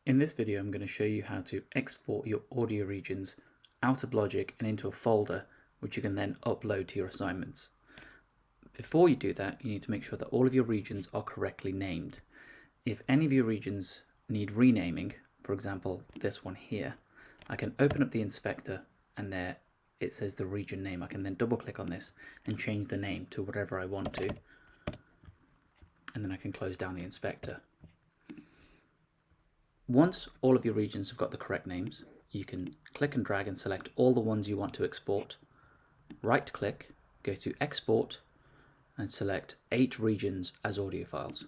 In this video, I'm going to show you how to export your audio regions out of Logic and into a folder, which you can then upload to your assignments. Before you do that, you need to make sure that all of your regions are correctly named. If any of your regions need renaming, for example, this one here, I can open up the inspector and there it says the region name. I can then double click on this and change the name to whatever I want to. And then I can close down the inspector. Once all of your regions have got the correct names, you can click and drag and select all the ones you want to export. Right click, go to Export and select 8 regions as audio files.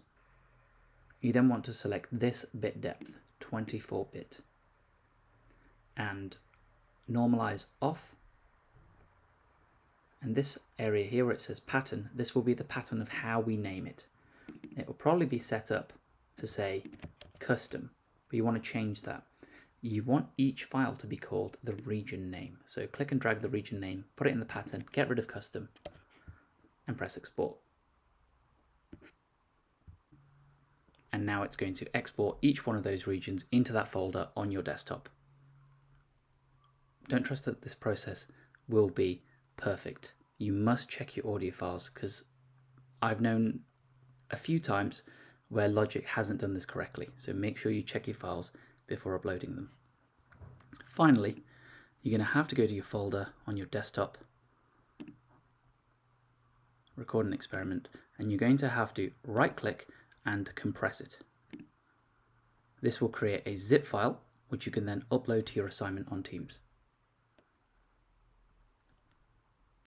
You then want to select this bit depth, 24-bit, and normalize off. And this area here where it says pattern, this will be the pattern of how we name it. It will probably be set up to say custom, but you want to change that. You want each file to be called the region name. So click and drag the region name, put it in the pattern, get rid of custom, and press export. And now it's going to export each one of those regions into that folder on your desktop. Don't trust that this process will be perfect. You must check your audio files, because I've known a few times where Logic hasn't done this correctly. So make sure you check your files before uploading them. Finally, you're going to have to go to your folder on your desktop, record an experiment, and you're going to have to right click and compress it. This will create a zip file which you can then upload to your assignment on Teams.